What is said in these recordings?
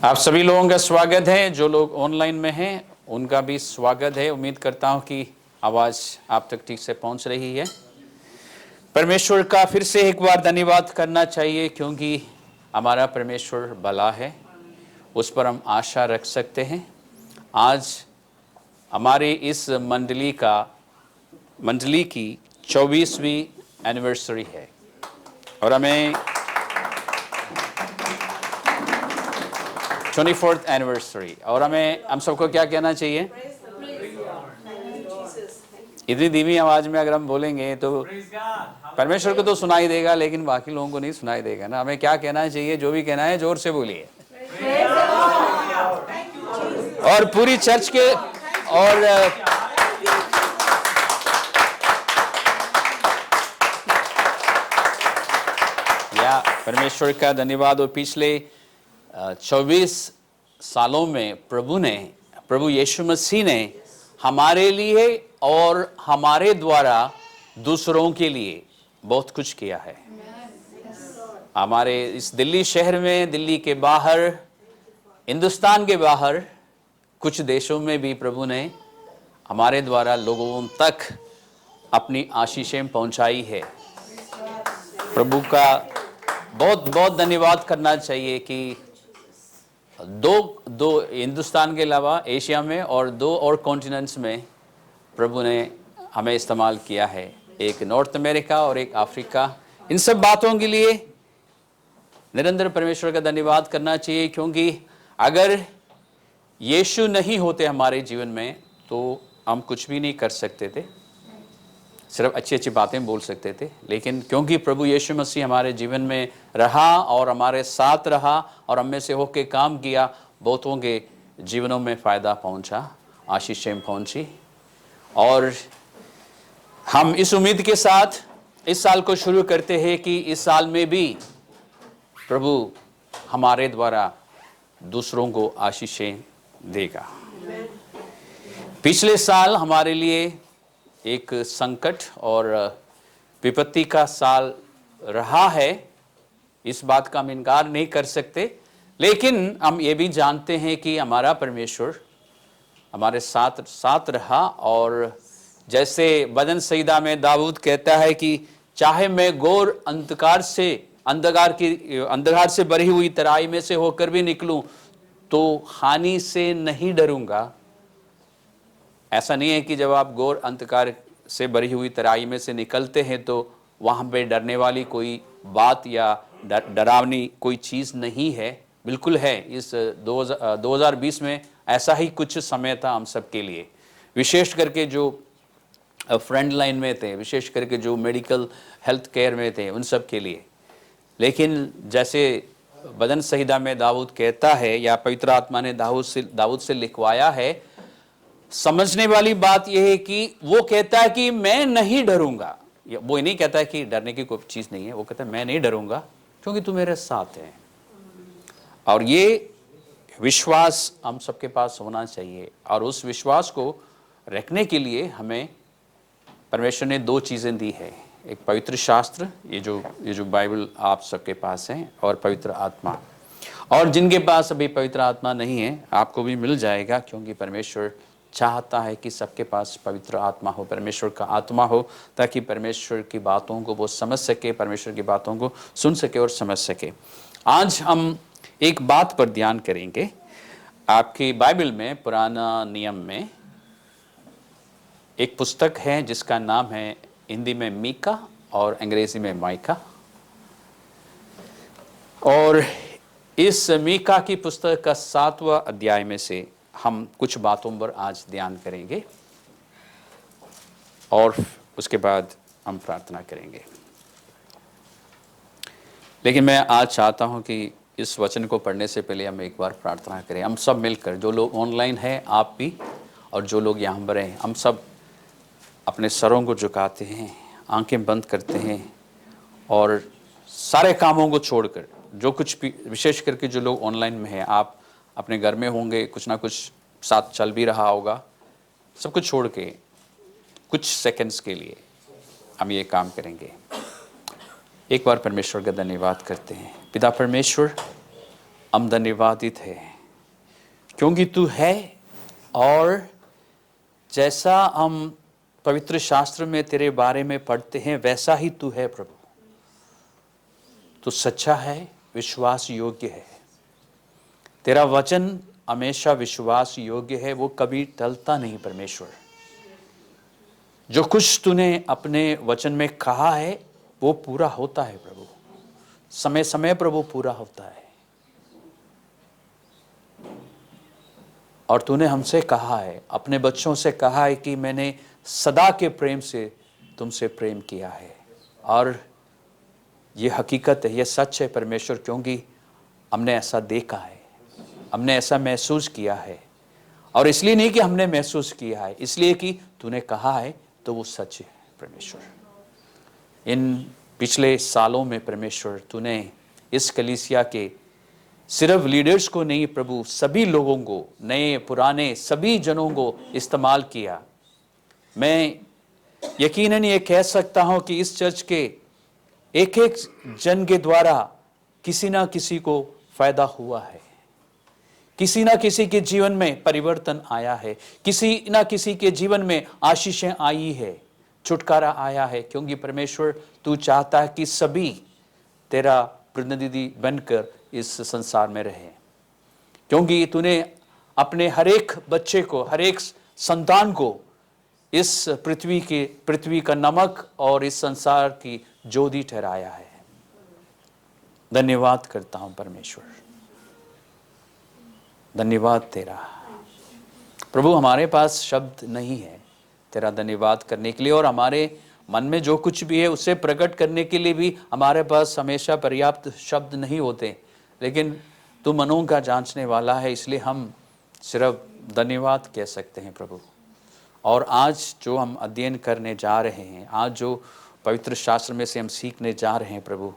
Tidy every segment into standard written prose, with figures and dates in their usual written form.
आप सभी लोगों का स्वागत है। जो लोग ऑनलाइन में हैं उनका भी स्वागत है। उम्मीद करता हूं कि आवाज़ आप तक ठीक से पहुंच रही है। परमेश्वर का फिर से एक बार धन्यवाद करना चाहिए, क्योंकि हमारा परमेश्वर भला है, उस पर हम आशा रख सकते हैं। आज हमारी इस मंडली की 24वीं एनिवर्सरी है और हमें 24th एनिवर्सरी, और हम सबको क्या कहना चाहिए? इतनी धीमी आवाज में अगर हम बोलेंगे तो परमेश्वर को तो सुनाई देगा, लेकिन बाकी लोगों को नहीं सुनाई देगा ना। हमें क्या कहना चाहिए? जो भी कहना है जोर से बोलिए। और पूरी चर्च के और या परमेश्वर का धन्यवाद। और पिछले 24 सालों में प्रभु यीशु मसीह ने हमारे लिए और हमारे द्वारा दूसरों के लिए बहुत कुछ किया है। हमारे इस दिल्ली शहर में, दिल्ली के बाहर, हिंदुस्तान के बाहर, कुछ देशों में भी प्रभु ने हमारे द्वारा लोगों तक अपनी आशीषें पहुंचाई है। प्रभु का बहुत बहुत धन्यवाद करना चाहिए कि दो हिंदुस्तान के अलावा एशिया में और 2 और कॉन्टिनेंट्स में प्रभु ने हमें इस्तेमाल किया है, एक नॉर्थ अमेरिका और एक अफ्रीका। इन सब बातों के लिए निरंतर परमेश्वर का धन्यवाद करना चाहिए, क्योंकि अगर यीशु नहीं होते हमारे जीवन में तो हम कुछ भी नहीं कर सकते थे, सिर्फ अच्छी अच्छी बातें बोल सकते थे। लेकिन क्योंकि प्रभु यीशु मसीह हमारे जीवन में रहा और हमारे साथ रहा और हम में से होकर काम किया, बहुतों के जीवनों में फ़ायदा पहुंचा, आशीषें पहुंची। और हम इस उम्मीद के साथ इस साल को शुरू करते हैं कि इस साल में भी प्रभु हमारे द्वारा दूसरों को आशीषें देगा। पिछले साल हमारे लिए एक संकट और विपत्ति का साल रहा है, इस बात का हम इनकार नहीं कर सकते। लेकिन हम ये भी जानते हैं कि हमारा परमेश्वर हमारे साथ रहा। और जैसे भजन संहिता में दाऊद कहता है कि चाहे मैं घोर अंधकार से भरी हुई तराई में से होकर भी निकलूं तो हानि से नहीं डरूंगा। ऐसा नहीं है कि जब आप घोर अंधकार से भरी हुई तराई में से निकलते हैं तो वहाँ पे डरने वाली कोई बात या डरावनी कोई चीज़ नहीं है। बिल्कुल है। इस 2020 में ऐसा ही कुछ समय था हम सब के लिए, विशेष करके जो फ्रंट लाइन में थे, विशेष करके जो मेडिकल हेल्थ केयर में थे, उन सब के लिए। लेकिन जैसे भजन संहिता में दाऊद कहता है, या पवित्र आत्मा ने दाऊद से लिखवाया है, समझने वाली बात यह है कि वो कहता है कि मैं नहीं डरूंगा। वो नहीं कहता है कि डरने की कोई चीज़ नहीं है, वो कहता है मैं नहीं डरूंगा क्योंकि तू मेरे साथ है। और ये विश्वास हम सबके पास होना चाहिए, और उस विश्वास को रखने के लिए हमें परमेश्वर ने 2 चीज़ें दी है, एक पवित्र शास्त्र, ये जो बाइबल आप सबके पास है, और पवित्र आत्मा। और जिनके पास अभी पवित्र आत्मा नहीं है, आपको भी मिल जाएगा, क्योंकि परमेश्वर चाहता है कि सबके पास पवित्र आत्मा हो, परमेश्वर का आत्मा हो, ताकि परमेश्वर की बातों को वो समझ सके, परमेश्वर की बातों को सुन सके और समझ सके। आज हम एक बात पर ध्यान करेंगे। आपकी बाइबल में पुराना नियम में एक पुस्तक है जिसका नाम है हिंदी में मीका और अंग्रेजी में माइका। और इस मीका की पुस्तक का 7वां अध्याय में से हम कुछ बातों पर आज ध्यान करेंगे और उसके बाद हम प्रार्थना करेंगे। लेकिन मैं आज चाहता हूं कि इस वचन को पढ़ने से पहले हम एक बार प्रार्थना करें। हम सब मिलकर, जो लोग ऑनलाइन हैं आप भी, और जो लोग यहाँ पर हैं, हम सब अपने सरों को झुकाते हैं, आंखें बंद करते हैं और सारे कामों को छोड़कर, जो कुछ भी, विशेष करके जो लोग ऑनलाइन में हैं, आप अपने घर में होंगे, कुछ ना कुछ साथ चल भी रहा होगा, सब कुछ छोड़ के कुछ सेकंड्स के लिए हम ये काम करेंगे। एक बार परमेश्वर का धन्यवाद करते हैं। पिता परमेश्वर, हम धन्यवादित हैं क्योंकि तू है, और जैसा हम पवित्र शास्त्र में तेरे बारे में पढ़ते हैं वैसा ही तू है प्रभु। तू सच्चा है, विश्वास योग्य है। तेरा वचन हमेशा विश्वास योग्य है, वो कभी टलता नहीं परमेश्वर। जो कुछ तूने अपने वचन में कहा है वो पूरा होता है प्रभु, समय समय पर वो पूरा होता है। और तूने हमसे कहा है, अपने बच्चों से कहा है कि मैंने सदा के प्रेम से तुमसे प्रेम किया है। और ये हकीकत है, ये सच है परमेश्वर, क्योंकि हमने ऐसा देखा है, हमने ऐसा महसूस किया है। और इसलिए नहीं कि हमने महसूस किया है, इसलिए कि तूने कहा है तो वो सच है परमेश्वर। इन पिछले सालों में परमेश्वर तूने इस कलीसिया के सिर्फ लीडर्स को नहीं प्रभु, सभी लोगों को, नए पुराने सभी जनों को इस्तेमाल किया। मैं यकीनन ये कह सकता हूं कि इस चर्च के एक एक जन के द्वारा किसी ना किसी को फायदा हुआ है, किसी ना किसी के जीवन में परिवर्तन आया है, किसी ना किसी के जीवन में आशीषें आई है, छुटकारा आया है। क्योंकि परमेश्वर तू चाहता है कि सभी तेरा प्रतिनिधि बनकर इस संसार में रहे। क्योंकि तूने अपने हर एक बच्चे को, हर एक संतान को इस पृथ्वी का नमक और इस संसार की ज्योति ठहराया है। धन्यवाद करता हूं परमेश्वर, धन्यवाद तेरा प्रभु। हमारे पास शब्द नहीं है तेरा धन्यवाद करने के लिए, और हमारे मन में जो कुछ भी है उसे प्रकट करने के लिए भी हमारे पास हमेशा पर्याप्त शब्द नहीं होते। लेकिन तू मनों का जांचने वाला है, इसलिए हम सिर्फ धन्यवाद कह सकते हैं प्रभु। और आज जो हम अध्ययन करने जा रहे हैं, आज जो पवित्र शास्त्र में से हम सीखने जा रहे हैं प्रभु,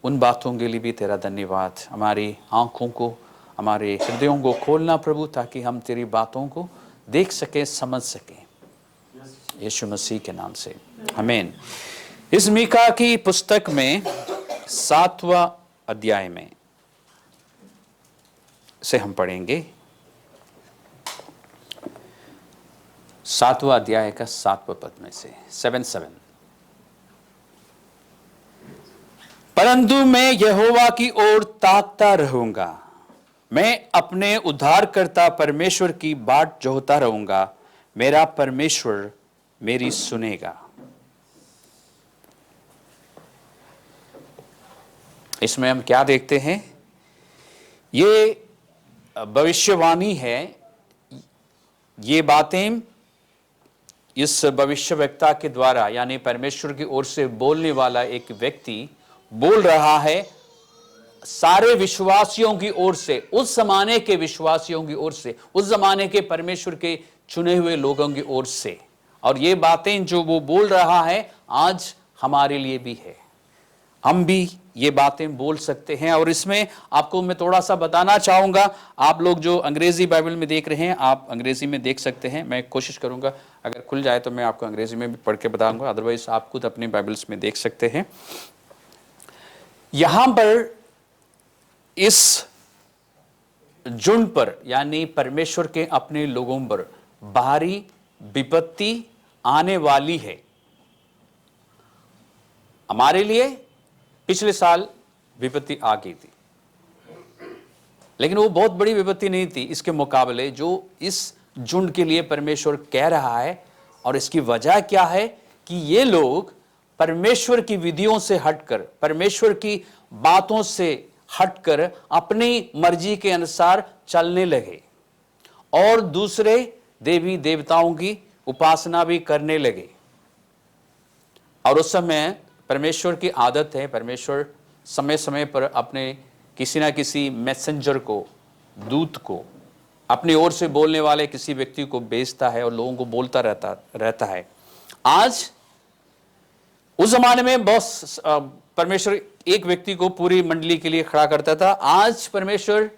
उन बातों के लिए भी तेरा धन्यवाद। हमारी आँखों को, हमारे हृदयों को खोलना प्रभु, ताकि हम तेरी बातों को देख सकें, समझ सकें, यीशु मसीह के नाम से आमीन। इस मीका की पुस्तक में 7वां अध्याय में से हम पढ़ेंगे, 7वां अध्याय का 7वां पद में से 7:7। परंतु मैं यहोवा की ओर ताकता रहूंगा, मैं अपने उद्धारकर्ता परमेश्वर की बाट जोहता रहूंगा, मेरा परमेश्वर मेरी सुनेगा। इसमें हम क्या देखते हैं? ये भविष्यवाणी है। ये बातें इस भविष्यवक्ता के द्वारा, यानी परमेश्वर की ओर से बोलने वाला एक व्यक्ति बोल रहा है सारे विश्वासियों की ओर से, उस जमाने के विश्वासियों की ओर से, उस जमाने के परमेश्वर के चुने हुए लोगों की ओर से। और ये बातें जो वो बोल रहा है आज हमारे लिए भी है, हम भी ये बातें बोल सकते हैं। और इसमें आपको मैं थोड़ा सा बताना चाहूंगा, आप लोग जो अंग्रेजी बाइबल में देख रहे हैं, आप अंग्रेजी में देख सकते हैं। मैं कोशिश करूंगा अगर खुल जाए तो मैं आपको अंग्रेजी में भी पढ़ के बताऊंगा, अदरवाइज आप खुद अपने बाइबल्स में देख सकते हैं। यहां पर इस झुंड पर, यानी परमेश्वर के अपने लोगों पर भारी विपत्ति आने वाली है। हमारे लिए पिछले साल विपत्ति आ गई थी, लेकिन वो बहुत बड़ी विपत्ति नहीं थी इसके मुकाबले जो इस झुंड के लिए परमेश्वर कह रहा है। और इसकी वजह क्या है कि ये लोग परमेश्वर की विधियों से हटकर, परमेश्वर की बातों से हटकर अपनी मर्जी के अनुसार चलने लगे और दूसरे देवी देवताओं की उपासना भी करने लगे। और उस समय परमेश्वर की आदत है, परमेश्वर समय समय पर अपने किसी ना किसी मैसेंजर को, दूत को, अपनी ओर से बोलने वाले किसी व्यक्ति को भेजता है और लोगों को बोलता रहता है। आज उस जमाने में बॉस परमेश्वर एक व्यक्ति को पूरी मंडली के लिए खड़ा करता था। आज परमेश्वर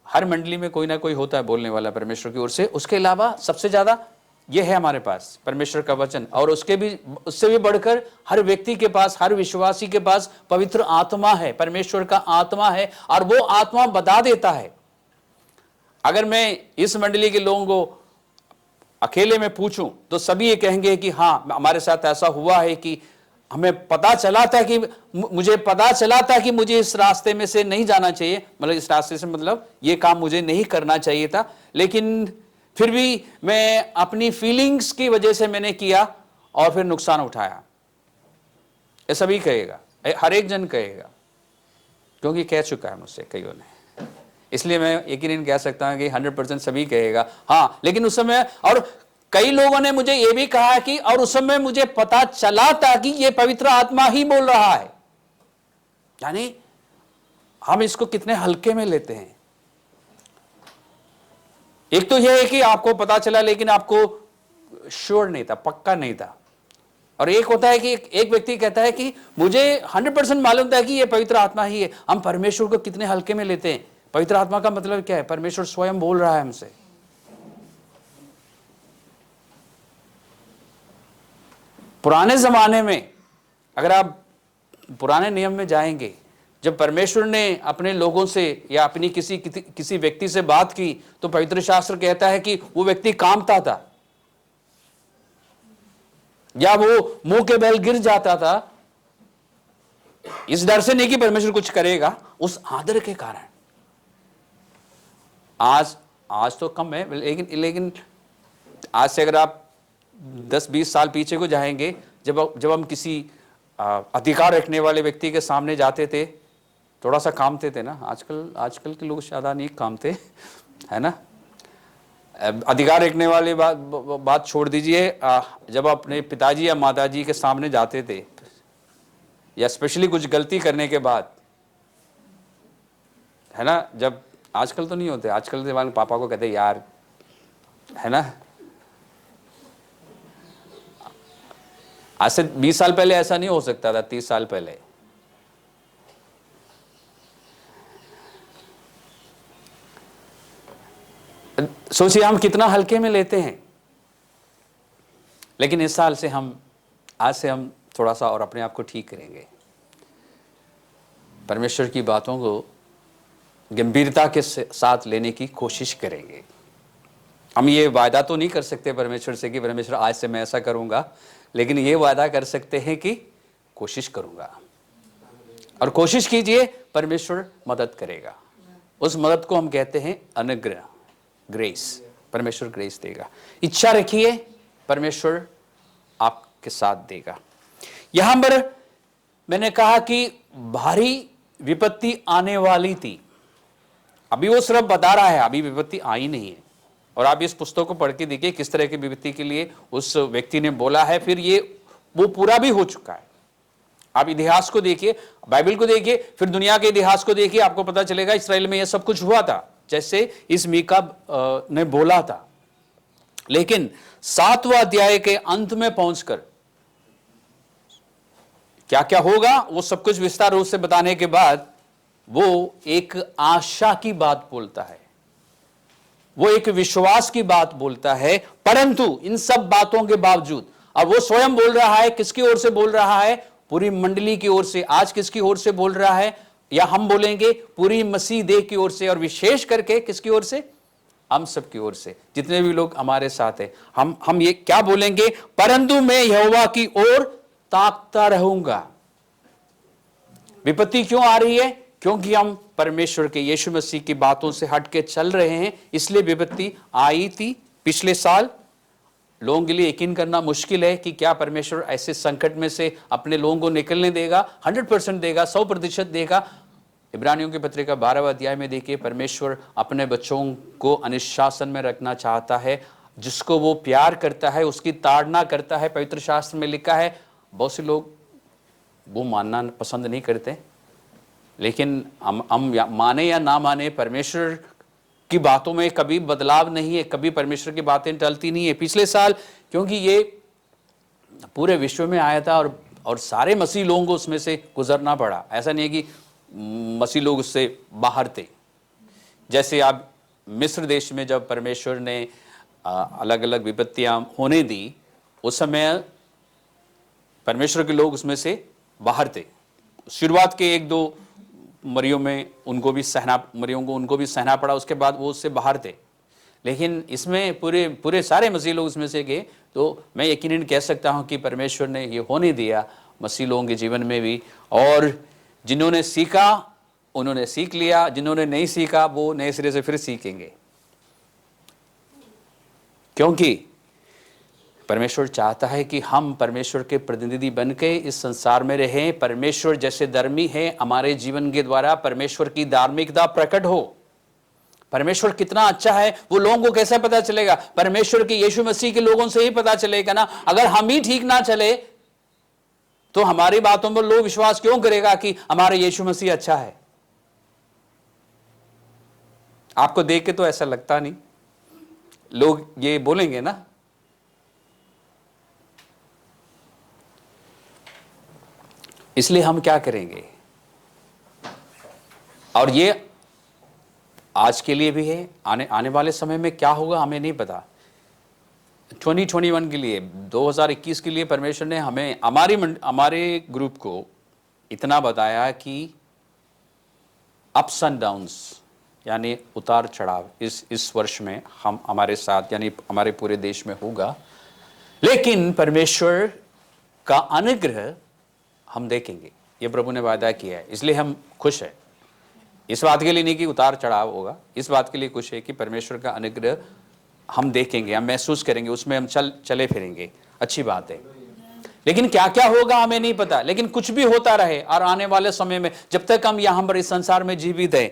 हर मंडली में कोई ना कोई होता है बोलने वाला परमेश्वर की ओर से। उसके अलावा सबसे ज्यादा यह है हमारे पास परमेश्वर का वचन, और उससे भी बढ़कर हर व्यक्ति के पास, हर विश्वासी के पास पवित्र आत्मा है, परमेश्वर का आत्मा है। और वो आत्मा बता देता है अगर मैं इस मंडली के लोगों को अकेले में पूछूं तो सभी ये कहेंगे कि हाँ, हमारे साथ ऐसा हुआ है कि हमें पता चला था कि मुझे पता चला था कि मुझे इस रास्ते में से नहीं जाना चाहिए, मतलब इस रास्ते से मतलब ये काम मुझे नहीं करना चाहिए था, लेकिन फिर भी मैं अपनी फीलिंग्स की वजह से मैंने किया और फिर नुकसान उठाया। ये सभी कहेगा, हर एक जन कहेगा, क्योंकि कह चुका है मुझसे कईयों ने। इसलिए मैं यकीनन कह सकता हूं कि 100% सभी कहेगा हाँ। लेकिन उस समय और कई लोगों ने मुझे यह भी कहा कि और उस समय मुझे पता चला था कि यह पवित्र आत्मा ही बोल रहा है। यानी हम इसको कितने हल्के में लेते हैं। एक तो यह है कि आपको पता चला लेकिन आपको श्योर नहीं था, पक्का नहीं था। और एक होता है कि एक व्यक्ति कहता है कि मुझे 100% मालूम था कि यह पवित्र आत्मा ही है। हम परमेश्वर को कितने हल्के में लेते हैं। पवित्र आत्मा का मतलब क्या है? परमेश्वर स्वयं बोल रहा है हमसे। पुराने जमाने में अगर आप पुराने नियम में जाएंगे, जब परमेश्वर ने अपने लोगों से या अपनी किसी व्यक्ति से बात की तो पवित्र शास्त्र कहता है कि वो व्यक्ति कांपता था या वो मुंह के बल गिर जाता था, इस डर से नहीं कि परमेश्वर कुछ करेगा, उस आदर के कारण। आज तो कम है, लेकिन आज से अगर आप 10-20 साल पीछे को जाएंगे, जब हम किसी अधिकार रखने वाले व्यक्ति के सामने जाते थे, थोड़ा सा कांपते थे ना। आजकल के लोग ज्यादा नहीं कांपते, है ना। अधिकार रखने वाली बात छोड़ दीजिए, जब अपने पिताजी या माताजी के सामने जाते थे या स्पेशली कुछ गलती करने के बाद, है ना, जब आजकल तो नहीं होते, आजकल के पापा को कहते यार, है ना। आज से 20 साल पहले ऐसा नहीं हो सकता था, 30 साल पहले। सोचिए हम कितना हल्के में लेते हैं। लेकिन इस साल से आज से हम थोड़ा सा और अपने आप को ठीक करेंगे, परमेश्वर की बातों को गंभीरता के साथ लेने की कोशिश करेंगे। हम ये वायदा तो नहीं कर सकते परमेश्वर से कि परमेश्वर आज से मैं ऐसा करूंगा, लेकिन ये वायदा कर सकते हैं कि कोशिश करूंगा। और कोशिश कीजिए, परमेश्वर मदद करेगा। उस मदद को हम कहते हैं अनुग्रह, ग्रेस। परमेश्वर ग्रेस देगा। इच्छा रखिए, परमेश्वर आपके साथ देगा। यहां पर मैंने कहा कि भारी विपत्ति आने वाली थी। अभी वो सिर्फ बता रहा है, अभी विपत्ति आई नहीं है। और आप इस पुस्तक को पढ़ के देखिए किस तरह की विपत्ति के लिए उस व्यक्ति ने बोला है। फिर वो पूरा भी हो चुका है। आप इतिहास को देखिए, बाइबल को देखिए, फिर दुनिया के इतिहास को देखिए, आपको पता चलेगा इस्राएल में यह सब कुछ हुआ था जैसे इस मीका ने बोला था। लेकिन 7वां अध्याय के अंत में पहुंचकर क्या क्या होगा वो सब कुछ विस्तार रूप से बताने के बाद वो एक आशा की बात बोलता है, वो एक विश्वास की बात बोलता है। परंतु इन सब बातों के बावजूद अब वो स्वयं बोल रहा है, किसकी ओर से बोल रहा है? पूरी मंडली की ओर से। आज किसकी ओर से बोल रहा है? या हम बोलेंगे पूरी मसीह देह की ओर से, और विशेष करके किसकी ओर से? हम सब की ओर से, जितने भी लोग हमारे साथ हैं। हम ये क्या बोलेंगे? परंतु मैं यहोवा की ओर ताकता रहूंगा। विपत्ति क्यों आ रही है? क्योंकि हम परमेश्वर के यीशु मसीह की बातों से हट के चल रहे हैं, इसलिए विपत्ति आई थी। पिछले साल लोगों के लिए यकीन करना मुश्किल है कि क्या परमेश्वर ऐसे संकट में से अपने लोगों को निकलने देगा। 100% देगा, 100% देगा। इब्रानियों की पत्रिका 12वें अध्याय में देखिए, परमेश्वर अपने बच्चों को अनुशासन में रखना चाहता है। जिसको वो प्यार करता है उसकी ताड़ना करता है। पवित्र शास्त्र में लिखा है। बहुत से लोग वो मानना पसंद नहीं करते, लेकिन हम माने या ना माने, परमेश्वर की बातों में कभी बदलाव नहीं है, कभी परमेश्वर की बातें टलती नहीं है। पिछले साल क्योंकि ये पूरे विश्व में आया था और सारे मसीह लोगों को उसमें से गुजरना पड़ा। ऐसा नहीं है कि मसीह लोग उससे बाहर थे। जैसे आप मिस्र देश में जब परमेश्वर ने अलग अलग विपत्तियां होने दी, उस समय परमेश्वर के लोग उसमें से बाहर थे। शुरुआत के 1-2 मरियों में उनको भी सहना पड़ा, उसके बाद वो उससे बाहर थे। लेकिन इसमें पूरे सारे मसीह लोग उसमें से गए। तो मैं यकीनन कह सकता हूं कि परमेश्वर ने ये होने दिया मसीह लोगों के जीवन में भी, और जिन्होंने सीखा उन्होंने सीख लिया, जिन्होंने नहीं सीखा वो नए सिरे से फिर सीखेंगे। क्योंकि परमेश्वर चाहता है कि हम परमेश्वर के प्रतिनिधि बन के इस संसार में रहें। परमेश्वर जैसे धर्मी है, हमारे जीवन के द्वारा परमेश्वर की धार्मिकता प्रकट हो। परमेश्वर कितना अच्छा है वो लोगों को कैसे पता चलेगा? परमेश्वर के यीशु मसीह के लोगों से ही पता चलेगा ना। अगर हम ही ठीक ना चले तो हमारी बातों पर लोग विश्वास क्यों करेगा कि हमारा यीशु मसीह अच्छा है? आपको देख के तो ऐसा लगता नहीं, लोग ये बोलेंगे ना। इसलिए हम क्या करेंगे, और ये आज के लिए भी है, आने वाले समय में क्या होगा हमें नहीं पता। 2021 के लिए, 2021 के लिए परमेश्वर ने हमें हमारे ग्रुप को इतना बताया कि अप्स एंड डाउन्स यानी उतार चढ़ाव इस वर्ष में हमारे साथ यानी हमारे पूरे देश में होगा। लेकिन परमेश्वर का अनुग्रह हम देखेंगे, ये प्रभु ने वादा किया है। इसलिए हम खुश हैं। इस बात के लिए नहीं कि उतार चढ़ाव होगा, इस बात के लिए खुश है कि परमेश्वर का अनुग्रह हम देखेंगे, हम महसूस करेंगे, उसमें हम चले फिरेंगे। अच्छी बात है। लेकिन क्या क्या होगा हमें नहीं पता। लेकिन कुछ भी होता रहे, और आने वाले समय में जब तक हम यहां पर इस संसार में जीवित हैं,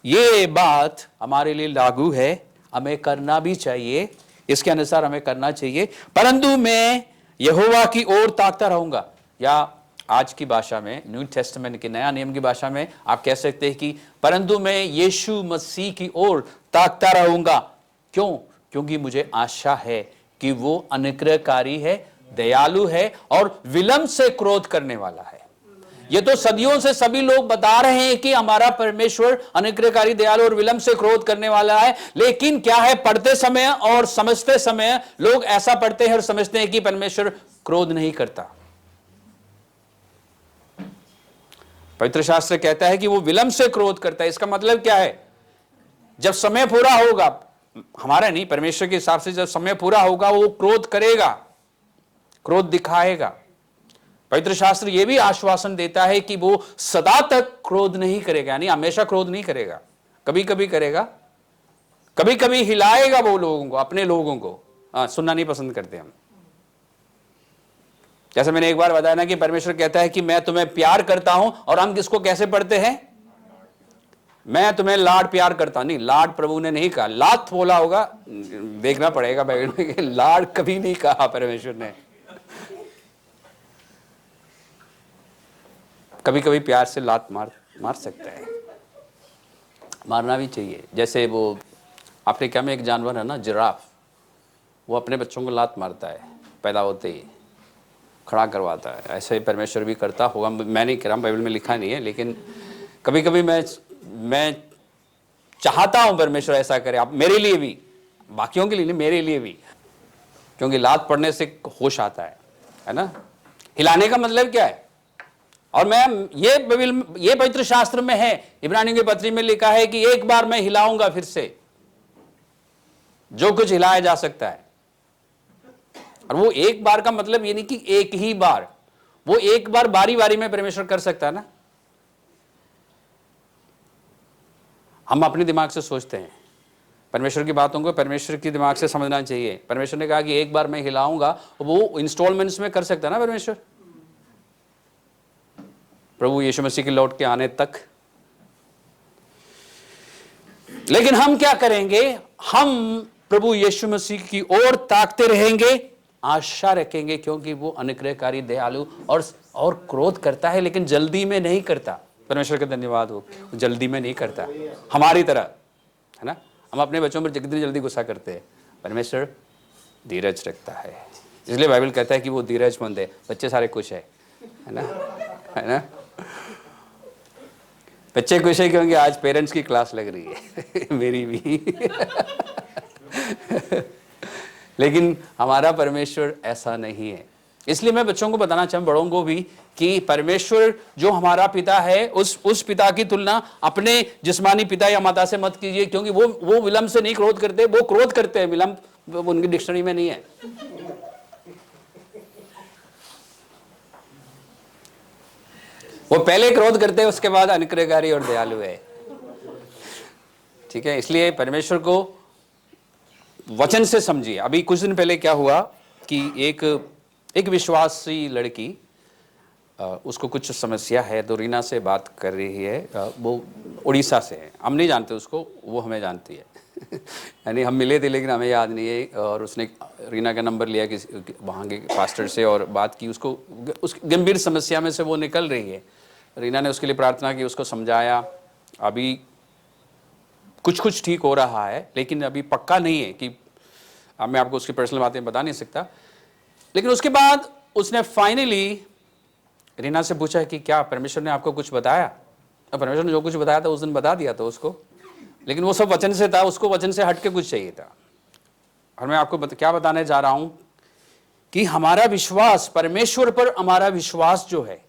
ये बात हमारे लिए लागू है। हमें करना भी चाहिए, इसके अनुसार हमें करना चाहिए। परंतु मैं यहोवा की ओर ताकता रहूंगा, या आज की भाषा में, न्यू टेस्टामेंट के नया नियम की भाषा में आप कह सकते हैं कि परंतु मैं यीशु मसीह की ओर ताकता रहूंगा। क्यों? क्योंकि मुझे आशा है कि वो अनुग्रहकारी है, दयालु है और विलंब से क्रोध करने वाला है। ये तो सदियों से सभी लोग बता रहे हैं कि हमारा परमेश्वर अनुग्रहकारी, दयालु और विलंब से क्रोध करने वाला है। लेकिन क्या है, पढ़ते समय और समझते समय लोग ऐसा पढ़ते हैं और समझते हैं कि परमेश्वर क्रोध नहीं करता। पवित्र शास्त्र कहता है कि वो विलंब से क्रोध करता है। इसका मतलब क्या है? जब समय पूरा होगा, हमारा नहीं, परमेश्वर के हिसाब से जब समय पूरा होगा वो क्रोध करेगा, क्रोध दिखाएगा। पवित्र शास्त्र ये भी आश्वासन देता है कि वो सदा तक क्रोध नहीं करेगा, यानी हमेशा क्रोध नहीं करेगा, कभी कभी करेगा, कभी कभी हिलाएगा वो लोगों को, अपने लोगों को। सुनना नहीं पसंद करते हम। जैसे मैंने एक बार बताया ना कि परमेश्वर कहता है कि मैं तुम्हें प्यार करता हूं, और हम किसको कैसे पढ़ते हैं? मैं तुम्हें लाड प्यार करता हूं। नहीं, लाड प्रभु ने नहीं कहा, लात बोला होगा, देखना पड़ेगा बाइबल में। लाड कभी नहीं कहा परमेश्वर ने। कभी कभी प्यार से लात मार सकता है, मारना भी चाहिए। जैसे वो अफ्रीका में एक जानवर है ना, जिराफ, वो अपने बच्चों को लात मारता है, पैदा होते ही खड़ा करवाता है। ऐसे ही परमेश्वर भी करता होगा, मैं नहीं कह रहा, बाइबल में लिखा नहीं है, लेकिन कभी कभी मैं चाहता हूं परमेश्वर ऐसा करे, आप मेरे लिए भी, बाकियों के लिए नहीं, मेरे लिए भी। क्योंकि लात पड़ने से होश आता है ना। हिलाने का मतलब क्या है? और मैं ये पवित्र शास्त्र में है, इब्रानियों की पत्री में लिखा है कि एक बार मैं हिलाऊंगा फिर से जो कुछ हिलाया जा सकता है। और वो एक बार का मतलब ये नहीं कि एक ही बार, वो एक बार बारी बारी में परमेश्वर कर सकता है ना। हम अपने दिमाग से सोचते हैं, परमेश्वर की बातों को परमेश्वर के दिमाग से समझना चाहिए। परमेश्वर ने कहा कि एक बार मैं हिलाऊंगा, वो इंस्टॉलमेंट्स में कर सकता है ना परमेश्वर, प्रभु यीशु मसीह के लौट के आने तक। लेकिन हम क्या करेंगे? हम प्रभु यीशु मसीह की ओर ताकते रहेंगे, आशा रखेंगे, क्योंकि वो अनुग्रहकारी, दयालु और क्रोध करता है, लेकिन जल्दी में नहीं करता। परमेश्वर का धन्यवाद हो, जल्दी में नहीं करता हमारी तरह, है ना। हम अपने बच्चों पर कितनी जल्दी गुस्सा करते हैं, परमेश्वर धीरज रखता है। इसलिए बाइबल कहता है कि वो धीरजमंद है। बच्चे सारे खुश है ना, है ना। बच्चे खुश है क्योंकि आज पेरेंट्स की क्लास लग रही है मेरी भी लेकिन हमारा परमेश्वर ऐसा नहीं है। इसलिए मैं बच्चों को बताना चाहूँ, बड़ों को भी, कि परमेश्वर जो हमारा पिता है उस पिता की तुलना अपने जिस्मानी पिता या माता से मत कीजिए, क्योंकि वो विलंब से नहीं क्रोध करते, वो क्रोध करते हैं, विलंब उनकी डिक्शनरी में नहीं है। वो पहले क्रोध करते हैं, उसके बाद अनुग्रहकारी और दयालु है। ठीक है, इसलिए परमेश्वर को वचन से समझिए। अभी कुछ दिन पहले क्या हुआ कि एक विश्वासी लड़की, उसको कुछ समस्या है, तो रीना से बात कर रही है। वो उड़ीसा से है, हम नहीं जानते उसको, वो हमें जानती है। यानी हम मिले थे लेकिन हमें याद नहीं है। और उसने रीना का नंबर लिया किसी वहाँ के पास्टर से और बात की। उसको उस गंभीर समस्या में से वो निकल रही है। रीना ने उसके लिए प्रार्थना की, उसको समझाया। अभी कुछ ठीक हो रहा है, लेकिन अभी पक्का नहीं है कि, अब मैं आपको उसकी पर्सनल बातें बता नहीं सकता। लेकिन उसके बाद उसने फाइनली रीना से पूछा कि क्या परमेश्वर ने आपको कुछ बताया? और परमेश्वर ने जो कुछ बताया था उस दिन बता दिया था उसको, लेकिन वो सब वचन से था, उसको वचन से हट के कुछ चाहिए था। और मैं आपको क्या बताने जा रहा हूं कि हमारा विश्वास परमेश्वर पर, हमारा विश्वास जो है,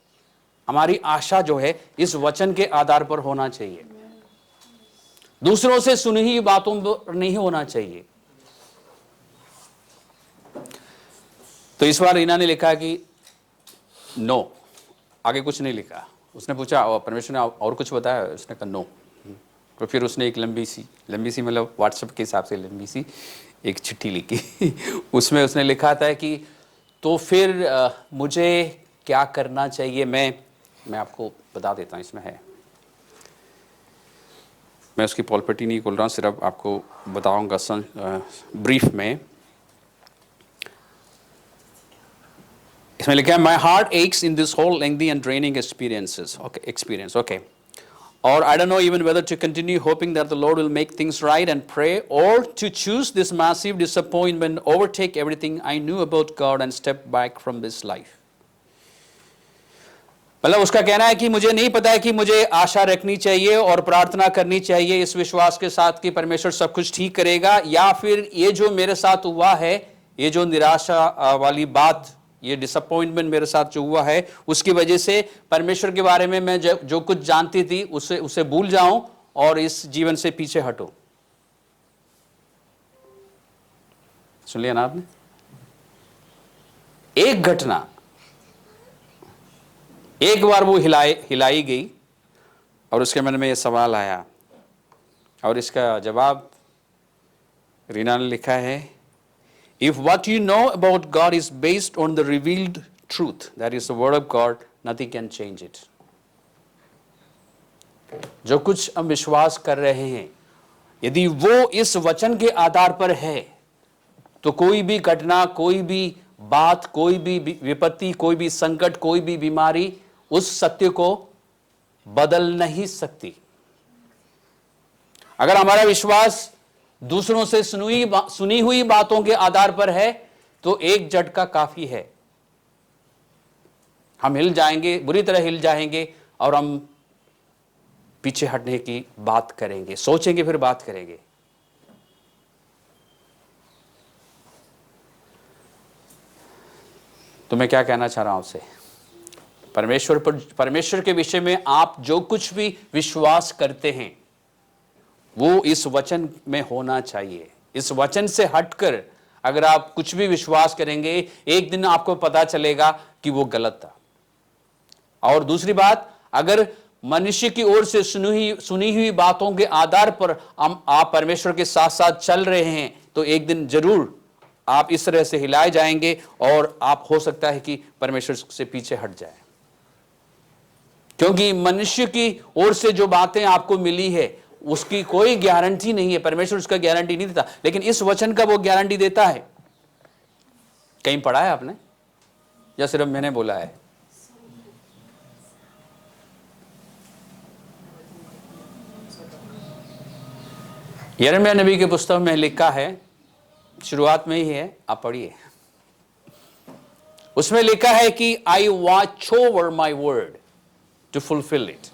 हमारी आशा जो है, इस वचन के आधार पर होना चाहिए। दूसरों से सुनी हुई बातों पर नहीं होना चाहिए। तो इस बार रीना ने लिखा कि नो, आगे कुछ नहीं लिखा। उसने पूछा परमेश्वर ने और कुछ बताया? उसने कहा नो। तो फिर उसने एक लंबी सी मतलब व्हाट्सएप के हिसाब से लंबी सी एक चिट्ठी लिखी। उसमें उसने लिखा था कि तो फिर मुझे क्या करना चाहिए? मैं आपको बता देता हूँ, इसमें है। मैं उसकी पॉलपट्टी नहीं खोल रहा हूँ, सिर्फ आपको बताऊंगा ब्रीफ में। इसमें लिखा है, my heart aches in this whole lengthy and draining experience, okay. Or I don't know even whether to continue hoping that the Lord will make things right and pray, or to choose this massive disappointment, overtake everything I knew about God and step back from this life. मतलब उसका कहना है कि मुझे नहीं पता है कि मुझे आशा रखनी चाहिए और प्रार्थना करनी चाहिए इस विश्वास के साथ कि परमेश्वर सब कुछ ठीक करेगा, या फिर ये जो मेरे साथ हुआ है, ये जो निराशा वाली बात, ये डिसअपॉइंटमेंट मेरे साथ जो हुआ है, उसकी वजह से परमेश्वर के बारे में मैं जो कुछ जानती थी उसे भूल जाऊं और इस जीवन से पीछे हटूं। सुन लिया ना आपने? एक घटना, एक बार वो हिलाई गई और उसके मन में ये सवाल आया, और इसका जवाब रीना ने लिखा है, if what you know about God is based on the revealed truth, that is the word of God, nothing can change it. जो कुछ हम विश्वास कर रहे हैं, यदि वो इस वचन के आधार पर है, तो कोई भी घटना, कोई भी बात, कोई भी विपत्ति, कोई भी संकट, कोई भी बीमारी उस सत्य को बदल नहीं सकती। अगर हमारा विश्वास दूसरों से सुनी हुई बातों के आधार पर है, तो एक झटका काफी है। हम हिल जाएंगे, बुरी तरह हिल जाएंगे, और हम पीछे हटने की बात करेंगे, सोचेंगे, फिर बात करेंगे। तो मैं क्या कहना चाह रहा हूं आपसे, परमेश्वर के विषय में आप जो कुछ भी विश्वास करते हैं वो इस वचन में होना चाहिए। इस वचन से हटकर अगर आप कुछ भी विश्वास करेंगे, एक दिन आपको पता चलेगा कि वो गलत था। और दूसरी बात, अगर मनुष्य की ओर से सुनी हुई बातों के आधार पर आप परमेश्वर के साथ साथ चल रहे हैं, तो एक दिन जरूर आप इस तरह से हिलाए जाएंगे और आप, हो सकता है कि परमेश्वर से पीछे हट जाए। क्योंकि मनुष्य की ओर से जो बातें आपको मिली है उसकी कोई गारंटी नहीं है, परमेश्वर उसका गारंटी नहीं देता, लेकिन इस वचन का वो गारंटी देता है। कहीं पढ़ा है आपने या सिर्फ मैंने बोला है? यिर्मयाह नबी के पुस्तक में लिखा है, शुरुआत में ही है, आप पढ़िए। उसमें लिखा है कि I watch over my word to fulfil it.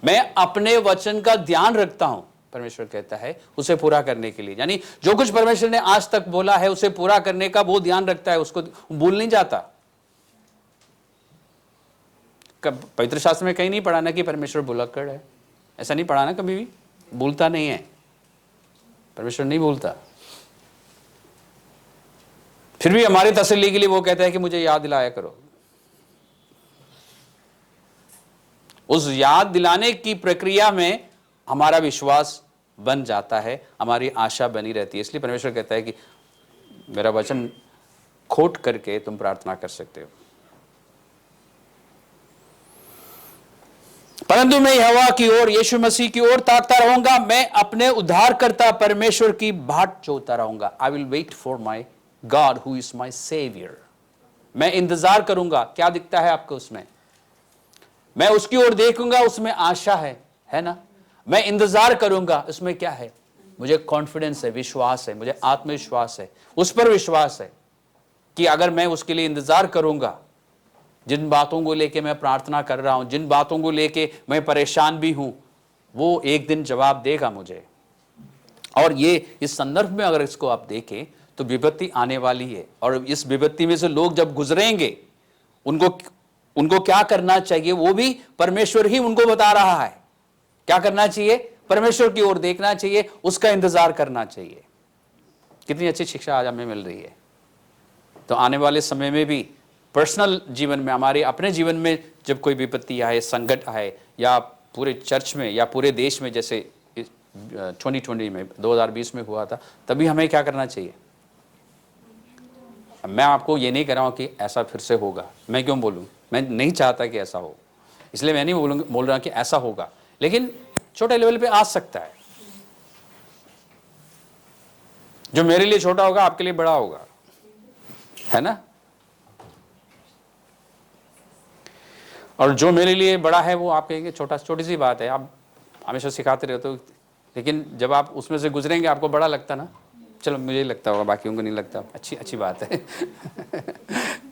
मैं अपने वचन का ध्यान रखता हूं परमेश्वर कहता है उसे पूरा करने के लिए। यानी जो कुछ परमेश्वर ने आज तक बोला है उसे पूरा करने का वो ध्यान रखता है, उसको भूल नहीं जाता। पवित्र शास्त्र में कहीं नहीं पढ़ा ना कि परमेश्वर भुलक्कड़ है, ऐसा नहीं पढ़ा ना, कभी भी भूलता नहीं है, परमेश्वर नहीं भूलता। फिर भी हमारी तसल्ली के लिए वो कहता है कि मुझे याद दिलाया करो। उस याद दिलाने की प्रक्रिया में हमारा विश्वास बन जाता है, हमारी आशा बनी रहती है। इसलिए परमेश्वर कहता है कि मेरा वचन खोट करके तुम प्रार्थना कर सकते हो, परंतु मैं यहोवा की ओर, यीशु मसीह की ओर ताकता रहूंगा। मैं अपने उद्धारकर्ता परमेश्वर की बाट जोता रहूंगा। I will wait for my God who is my saviour. मैं इंतजार करूंगा। क्या दिखता है आपको उसमें? मैं उसकी ओर देखूंगा, उसमें आशा है ना। मैं इंतजार करूंगा, उसमें क्या है? मुझे कॉन्फिडेंस है, विश्वास है, मुझे आत्मविश्वास है, उस पर विश्वास है कि अगर मैं उसके लिए इंतजार करूंगा, जिन बातों को लेके मैं प्रार्थना कर रहा हूं, जिन बातों को लेके मैं परेशान भी हूं, वो एक दिन जवाब देगा मुझे। और ये इस संदर्भ में अगर इसको आप देखें तो विपत्ति आने वाली है, और इस विपत्ति में से लोग जब गुजरेंगे उनको क्या करना चाहिए वो भी परमेश्वर ही उनको बता रहा है। क्या करना चाहिए? परमेश्वर की ओर देखना चाहिए, उसका इंतजार करना चाहिए। कितनी अच्छी शिक्षा आज हमें मिल रही है। तो आने वाले समय में भी पर्सनल जीवन में, हमारे अपने जीवन में जब कोई विपत्ति आए, संकट आए, या पूरे चर्च में या पूरे देश में जैसे 2020 में 2020 में हुआ था, तभी हमें क्या करना चाहिए? मैं आपको ये नहीं कह रहा हूं कि ऐसा फिर से होगा। मैं क्यों बोलूं? मैं नहीं चाहता कि ऐसा हो, इसलिए मैं नहीं बोल रहा कि ऐसा होगा, लेकिन छोटे लेवल पे आ सकता है। जो मेरे लिए छोटा होगा आपके लिए बड़ा होगा, है ना। और जो मेरे लिए बड़ा है वो आप कहेंगे छोटी सी बात है। आप हमेशा सिखाते रहते हो, लेकिन जब आप उसमें से गुजरेंगे आपको बड़ा लगता ना। चलो मुझे लगता होगा, बाकियों को नहीं लगता। अच्छी बात है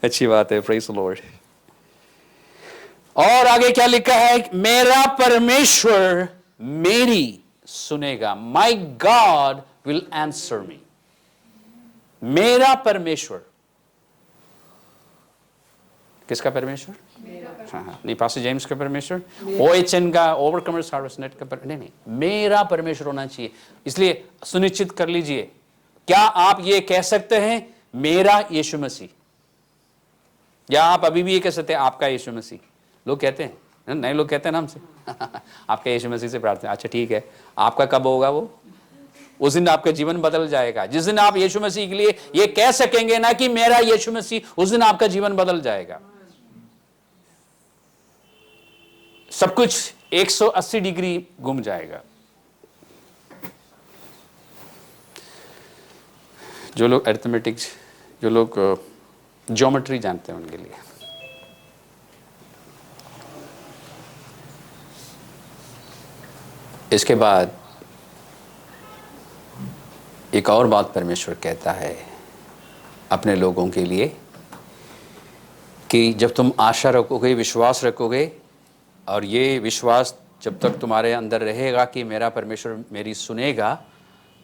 अच्छी बात है। Praise the Lord. और आगे क्या लिखा है? मेरा परमेश्वर मेरी सुनेगा। माई गॉड विल आंसर मी। मेरा परमेश्वर, किसका परमेश्वर? हाँ, नहीं पास्टर जेम्स का परमेश्वर, OHN का, ओवरकमर्स हार्वेस्ट नेट का नहीं, मेरा परमेश्वर होना चाहिए। इसलिए सुनिश्चित कर लीजिए, क्या आप ये कह सकते हैं मेरा यीशु मसीह? या आप अभी भी ये कह सकते हैं आपका यीशु मसीह? लोग कहते हैं, नए लोग कहते हैं ना हमसे आपका यीशु मसीह से प्रार्थना। अच्छा ठीक है, आपका कब होगा वो? उस दिन आपका जीवन बदल जाएगा। जिस दिन आप यीशु मसीह के लिए ये कह सकेंगे ना कि मेरा यीशु मसीह, उस दिन आपका जीवन बदल जाएगा। सब कुछ 180 डिग्री घूम जाएगा। जो लोग अरिथमेटिक्स, जो लोग ज्योमेट्री जानते हैं उनके लिए। इसके बाद एक और बात परमेश्वर कहता है अपने लोगों के लिए कि जब तुम आशा रखोगे, विश्वास रखोगे, और ये विश्वास जब तक तुम्हारे अंदर रहेगा कि मेरा परमेश्वर मेरी सुनेगा,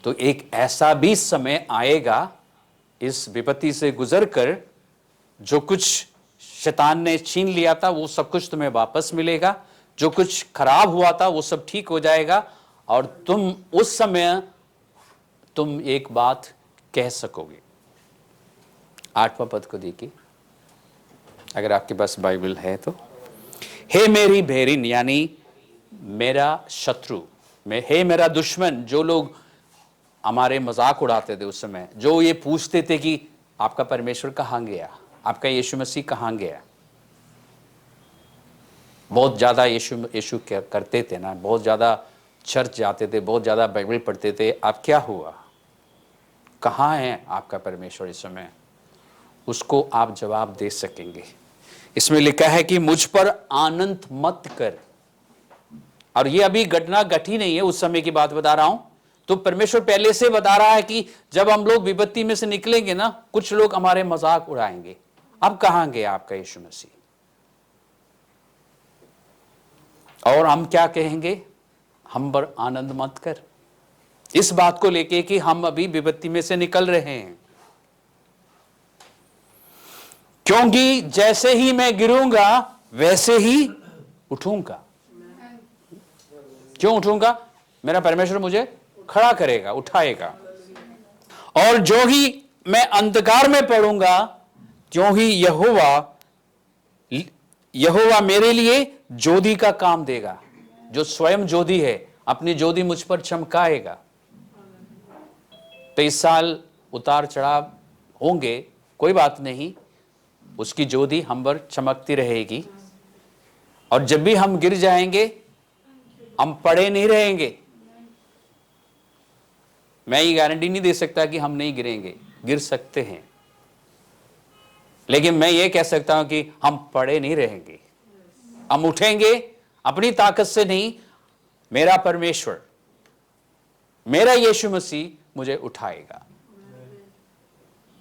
तो एक ऐसा भी समय आएगा इस विपत्ति से गुजरकर जो कुछ शैतान ने छीन लिया था वो सब कुछ तुम्हें वापस मिलेगा। जो कुछ खराब हुआ था वो सब ठीक हो जाएगा, और तुम उस समय तुम एक बात कह सकोगे। 8वां पद को देखिए, अगर आपके पास बाइबल है तो। हे मेरी भेरिन, यानी मेरा शत्रु, हे मेरा दुश्मन। जो लोग हमारे मजाक उड़ाते थे उस समय, जो ये पूछते थे कि आपका परमेश्वर कहाँ गया, आपका यीशु मसीह कहाँ गया। बहुत ज़्यादा यीशु करते थे ना, बहुत ज़्यादा चर्च जाते थे, बहुत ज़्यादा बाइबल पढ़ते थे। अब क्या हुआ? कहाँ है आपका परमेश्वर इस समय? उसको आप जवाब दे सकेंगे। इसमें लिखा है कि मुझ पर आनंद मत कर। और ये अभी घटना घटी नहीं है, उस समय की बात बता रहा हूं। तो परमेश्वर पहले से बता रहा है कि जब हम लोग विपत्ति में से निकलेंगे ना, कुछ लोग हमारे मजाक उड़ाएंगे। अब कहां गया आपका यीशु मसीह? और हम क्या कहेंगे? हम पर आनंद मत कर। इस बात को लेके कि हम अभी विपत्ति में से निकल रहे हैं, क्योंकि जैसे ही मैं गिरूंगा वैसे ही उठूंगा। क्यों उठूंगा? मेरा परमेश्वर मुझे खड़ा करेगा, उठाएगा। और जो ही मैं अंधकार में पड़ूंगा, त्यों ही यहोवा मेरे लिए ज्योति का काम देगा। जो स्वयं ज्योति है, अपनी ज्योति मुझ पर चमकाएगा। 23 साल उतार चढ़ाव होंगे, कोई बात नहीं, उसकी ज्योति हम पर चमकती रहेगी। और जब भी हम गिर जाएंगे, हम पड़े नहीं रहेंगे। मैं ये गारंटी नहीं दे सकता कि हम नहीं गिरेंगे, गिर सकते हैं, लेकिन मैं ये कह सकता हूं कि हम पड़े नहीं रहेंगे, हम उठेंगे। अपनी ताकत से नहीं, मेरा परमेश्वर, मेरा यीशु मसीह मुझे उठाएगा।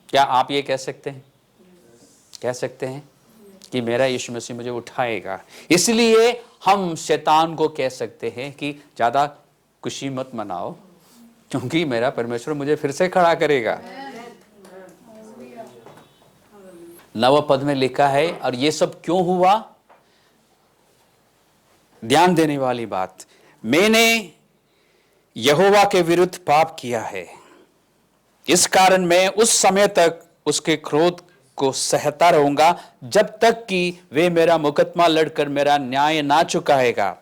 क्या आप ये कह सकते हैं? कह सकते हैं कि मेरा यीशु मसीह मुझे उठाएगा। इसलिए हम शैतान को कह सकते हैं कि ज्यादा खुशी मत मनाओ, क्योंकि मेरा परमेश्वर मुझे फिर से खड़ा करेगा। 9 पद में लिखा है, और ये सब क्यों हुआ? ध्यान देने वाली बात, मैंने यहोवा के विरुद्ध पाप किया है, इस कारण मैं उस समय तक उसके क्रोध को सहता रहूंगा, जब तक कि वे मेरा मुकदमा लड़कर मेरा न्याय ना चुकाएगा।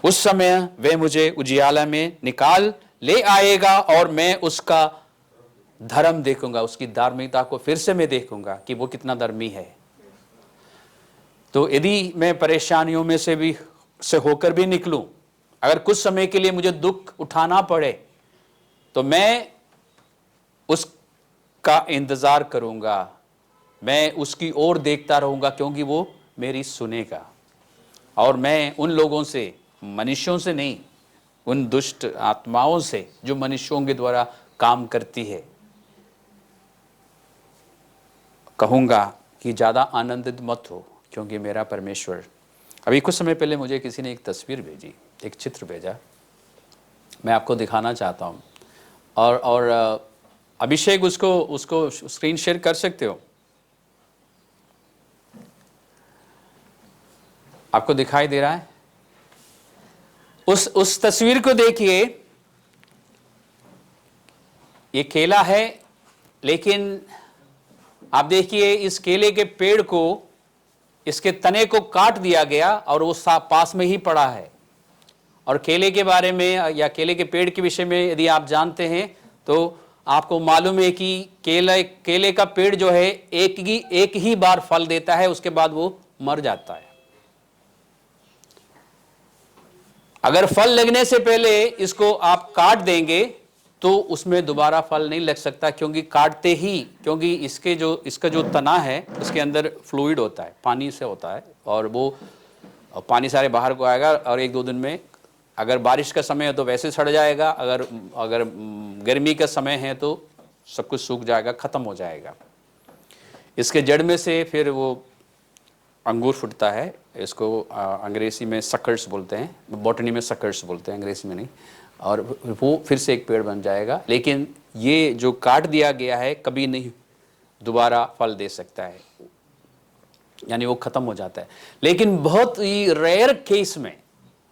उस समय वे मुझे उजियाला में निकाल ले आएगा, और मैं उसका धर्म देखूंगा, उसकी धार्मिकता को फिर से मैं देखूंगा कि वो कितना धर्मी है। तो यदि मैं परेशानियों में से होकर भी निकलूं, अगर कुछ समय के लिए मुझे दुख उठाना पड़े, तो मैं उसका इंतजार करूंगा, मैं उसकी ओर देखता रहूंगा, क्योंकि वो मेरी सुनेगा। और मैं उन लोगों से, मनुष्यों से नहीं, उन दुष्ट आत्माओं से जो मनुष्यों के द्वारा काम करती है, कहूंगा कि ज्यादा आनंदित मत हो, क्योंकि मेरा परमेश्वर। अभी कुछ समय पहले मुझे किसी ने एक तस्वीर भेजी, एक चित्र भेजा, मैं आपको दिखाना चाहता हूं। और अभिषेक उसको स्क्रीन शेयर कर सकते हो? आपको दिखाई दे रहा है? उस तस्वीर को देखिए। ये केला है, लेकिन आप देखिए इस केले के पेड़ को, इसके तने को काट दिया गया और वो पास में ही पड़ा है। और केले के बारे में या केले के पेड़ के विषय में यदि आप जानते हैं, तो आपको मालूम है कि केले का पेड़ जो है एक ही बार फल देता है, उसके बाद वो मर जाता है। अगर फल लगने से पहले इसको आप काट देंगे तो उसमें दोबारा फल नहीं लग सकता, क्योंकि काटते ही, क्योंकि इसका जो तना है उसके अंदर फ्लूइड होता है, पानी से होता है, और वो पानी सारे बाहर को आएगा, और 1-2 दिन में, अगर बारिश का समय है तो वैसे सड़ जाएगा, अगर गर्मी का समय है तो सब कुछ सूख जाएगा, खत्म हो जाएगा। इसके जड़ में से फिर वो अंगूर फूटता है, इसको अंग्रेजी में सकर्स बोलते हैं, बॉटनी में सकर्स बोलते हैं, अंग्रेजी में नहीं, और वो फिर से एक पेड़ बन जाएगा। लेकिन ये जो काट दिया गया है कभी नहीं दोबारा फल दे सकता है, यानी वो खत्म हो जाता है। लेकिन बहुत ही रेयर केस में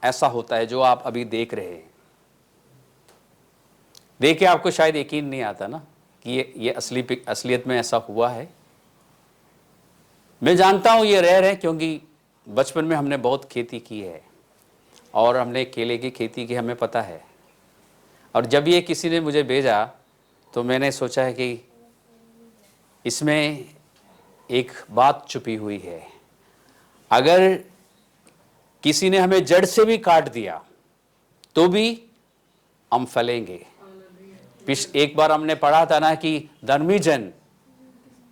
ऐसा होता है जो आप अभी देख रहे हैं। देख के आपको शायद यकीन नहीं आता ना कि ये असलियत में ऐसा हुआ है। मैं जानता हूं ये रेयर है, क्योंकि बचपन में हमने बहुत खेती की है और हमने केले की खेती की, हमें पता है। और जब ये किसी ने मुझे भेजा तो मैंने सोचा है कि इसमें एक बात छुपी हुई है। अगर किसी ने हमें जड़ से भी काट दिया तो भी हम फलेंगे। एक बार हमने पढ़ा था ना कि धर्मी जन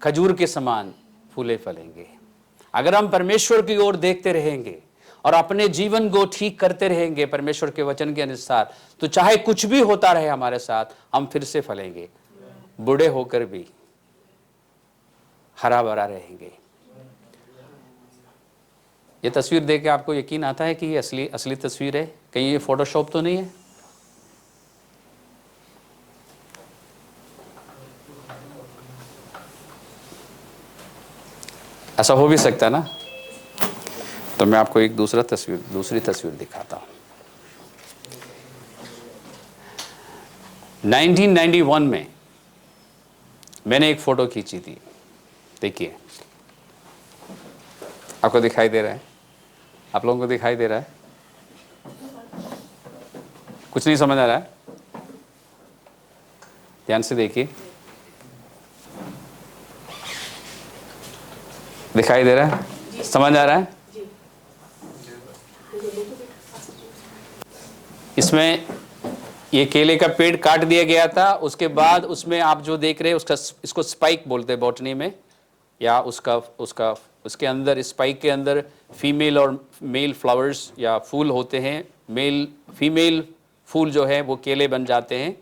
खजूर के समान फूले फलेंगे। अगर हम परमेश्वर की ओर देखते रहेंगे और अपने जीवन को ठीक करते रहेंगे परमेश्वर के वचन के अनुसार, तो चाहे कुछ भी होता रहे हमारे साथ, हम फिर से फलेंगे, बूढ़े होकर भी हरा भरा रहेंगे। ये तस्वीर देख के आपको यकीन आता है कि ये असली तस्वीर है? कहीं ये फोटोशॉप तो नहीं है? ऐसा हो भी सकता है ना। तो मैं आपको एक दूसरी तस्वीर दिखाता हूँ। 1991 में मैंने एक फोटो खींची थी। देखिए, आपको दिखाई दे रहा है? आप लोगों को दिखाई दे रहा है? कुछ नहीं समझ आ रहा है? ध्यान से देखिए, दिखाई दे रहा है? समझ आ रहा है? इसमें ये केले का पेड़ काट दिया गया था। उसके बाद उसमें आप जो देख रहे हैं उसका, इसको स्पाइक बोलते हैं बॉटनी में, या उसके अंदर, स्पाइक के अंदर फीमेल और मेल फ्लावर्स या फूल होते हैं। फीमेल फूल जो है वो केले बन जाते हैं।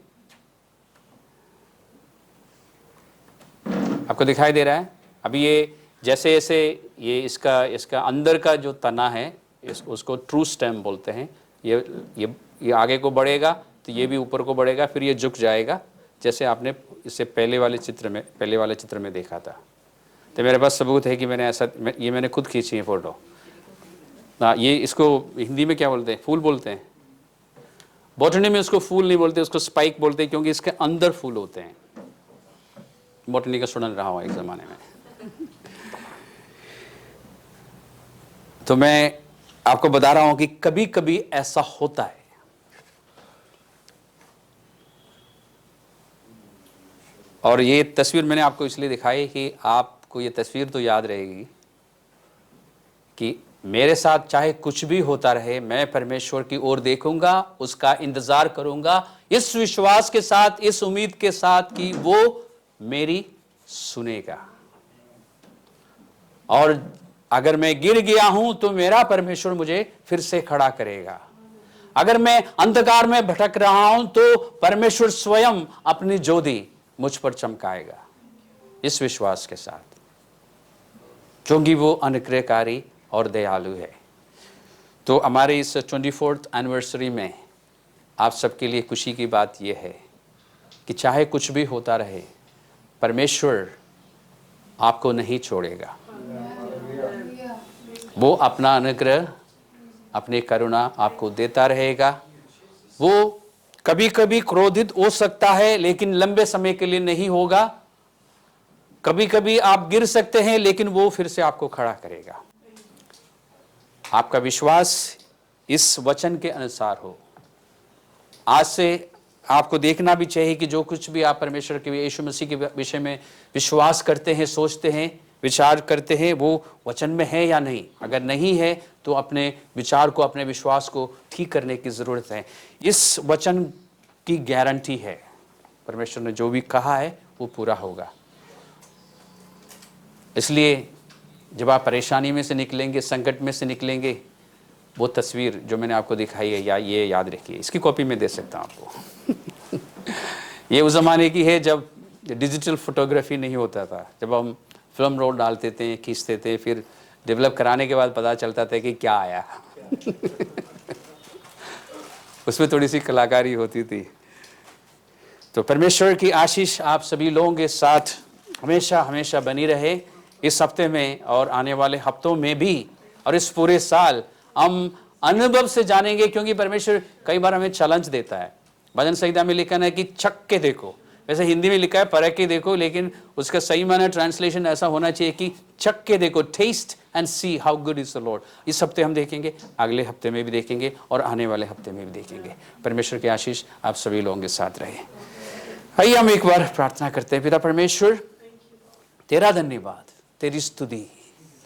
आपको दिखाई दे रहा है? अभी ये जैसे जैसे ये इसका अंदर का जो तना है, उसको ट्रू स्टेम बोलते हैं। ये आगे को बढ़ेगा तो ये भी ऊपर को बढ़ेगा, फिर ये झुक जाएगा, जैसे आपने इससे पहले वाले चित्र में देखा था। तो मेरे पास सबूत है कि मैंने खुद खींची है फोटो। ये इसको हिंदी में क्या बोलते हैं? फूल बोलते हैं। बॉटनी में उसको फूल नहीं बोलते, उसको स्पाइक बोलते हैं, क्योंकि इसके अंदर फूल होते हैं। बॉटनी का स्टूडेंट रहा हूं एक ज़माने में। तो मैं आपको बता रहा हूं कि कभी कभी ऐसा होता है। और ये तस्वीर मैंने आपको इसलिए दिखाई कि आपको ये तस्वीर तो याद रहेगी कि मेरे साथ चाहे कुछ भी होता रहे, मैं परमेश्वर की ओर देखूंगा, उसका इंतजार करूंगा, इस विश्वास के साथ, इस उम्मीद के साथ कि वो मेरी सुनेगा। और अगर मैं गिर गया हूं तो मेरा परमेश्वर मुझे फिर से खड़ा करेगा। अगर मैं अंधकार में भटक रहा हूं तो परमेश्वर स्वयं अपनी ज्योति मुझ पर चमकाएगा, इस विश्वास के साथ, क्योंकि वो अनुग्रहकारी और दयालु है। तो हमारे इस 24th एनिवर्सरी में आप सबके लिए खुशी की बात यह है कि चाहे कुछ भी होता रहे, परमेश्वर आपको नहीं छोड़ेगा। वो अपना अनुग्रह, अपनी करुणा आपको देता रहेगा। वो कभी कभी क्रोधित हो सकता है, लेकिन लंबे समय के लिए नहीं होगा। कभी कभी आप गिर सकते हैं, लेकिन वो फिर से आपको खड़ा करेगा। आपका विश्वास इस वचन के अनुसार हो। आज से आपको देखना भी चाहिए कि जो कुछ भी आप परमेश्वर के, यीशु मसीह के विषय में विश्वास करते हैं, सोचते हैं, विचार करते हैं, वो वचन में है या नहीं। अगर नहीं है तो अपने विचार को, अपने विश्वास को ठीक करने की ज़रूरत है। इस वचन की गारंटी है, परमेश्वर ने जो भी कहा है वो पूरा होगा। इसलिए जब आप परेशानी में से निकलेंगे, संकट में से निकलेंगे, वो तस्वीर जो मैंने आपको दिखाई है, या ये याद रखिए। इसकी कॉपी मैं दे सकता हूँ आपको। ये उस ज़माने की है जब डिजिटल फोटोग्राफी नहीं होता था, जब हम फिल्म रोल डालते थे, खींचते थे, फिर डेवलप कराने के बाद पता चलता था कि क्या आया। उसमें थोड़ी सी कलाकारी होती थी। तो परमेश्वर की आशीष आप सभी लोगों के साथ हमेशा हमेशा बनी रहे, इस हफ्ते में और आने वाले हफ्तों में भी, और इस पूरे साल हम अनुभव से जानेंगे, क्योंकि परमेश्वर कई बार हमें चैलेंज देता है। भजन संहिता में लिखा है कि छक के देखो, वैसे हिंदी में लिखा है परख के देखो, लेकिन उसका सही माना ट्रांसलेशन ऐसा होना चाहिए कि छक के देखो, taste and see how good is the Lord. इस हफ्ते हम देखेंगे, अगले हफ्ते में भी देखेंगे, और आने वाले हफ्ते में भी देखेंगे। परमेश्वर की आशीष आप सभी लोगों के साथ रहे। आइए हम एक बार प्रार्थना करते हैं। पिता परमेश्वर, तेरा धन्यवाद, तेरी स्तुति,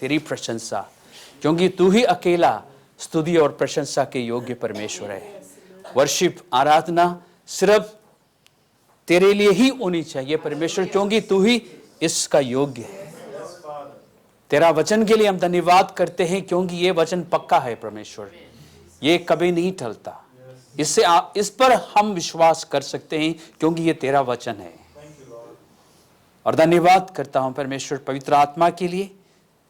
तेरी प्रशंसा, क्योंकि तू ही अकेला स्तुति और प्रशंसा के योग्य परमेश्वर है। वर्शिप, आराधना सिर्फ तेरे लिए ही होनी चाहिए परमेश्वर, क्योंकि तू ही इसका योग्य है। तेरा वचन के लिए हम धन्यवाद करते हैं, क्योंकि ये वचन पक्का है परमेश्वर, ये कभी नहीं टलता। इस पर हम विश्वास कर सकते हैं, क्योंकि ये तेरा वचन है। और धन्यवाद करता हूं परमेश्वर पवित्र आत्मा के लिए,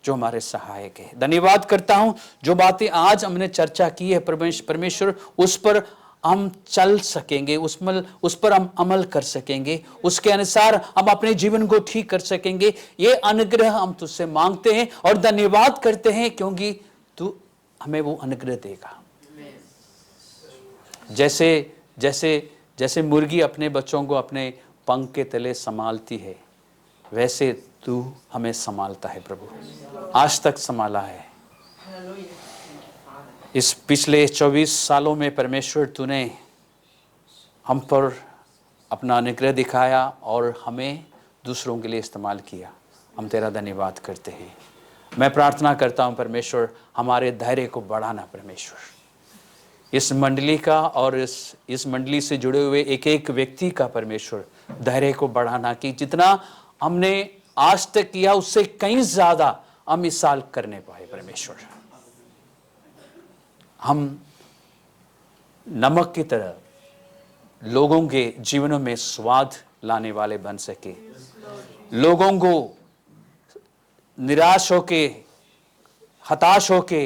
जो हमारे सहायक है। धन्यवाद करता हूं जो बातें आज हमने चर्चा की है परमेश्वर, उस पर हम चल सकेंगे, उस पर हम अमल कर सकेंगे, उसके अनुसार हम अपने जीवन को ठीक कर सकेंगे। ये अनुग्रह हम तुझसे मांगते हैं और धन्यवाद करते हैं, क्योंकि तू हमें वो अनुग्रह देगा। जैसे जैसे जैसे मुर्गी अपने बच्चों को अपने पंख के तले संभालती है, वैसे तू हमें संभालता है प्रभु, आज तक संभाला है। इस पिछले 24 सालों में परमेश्वर तूने हम पर अपना अनुग्रह दिखाया और हमें दूसरों के लिए इस्तेमाल किया। हम तेरा धन्यवाद करते हैं। मैं प्रार्थना करता हूँ परमेश्वर, हमारे धैर्य को बढ़ाना परमेश्वर, इस मंडली का और इस मंडली से जुड़े हुए एक एक व्यक्ति का परमेश्वर धैर्य को बढ़ाना, कि जितना हमने आज तक किया उससे कहीं ज्यादा हम इस साल करने पाए परमेश्वर। हम नमक की तरह लोगों के जीवनों में स्वाद लाने वाले बन सके, लोगों को निराश होके, हताश होके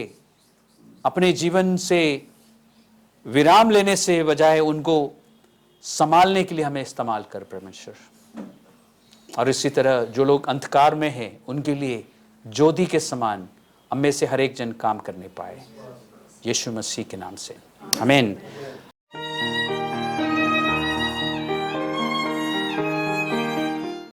अपने जीवन से विराम लेने से बजाय उनको संभालने के लिए हमें इस्तेमाल कर परमेश्वर। और इसी तरह जो लोग अंधकार में हैं उनके लिए ज्योति के समान हम में से हर एक जन काम करने पाए, यीशु मसीह के नाम से आमीन।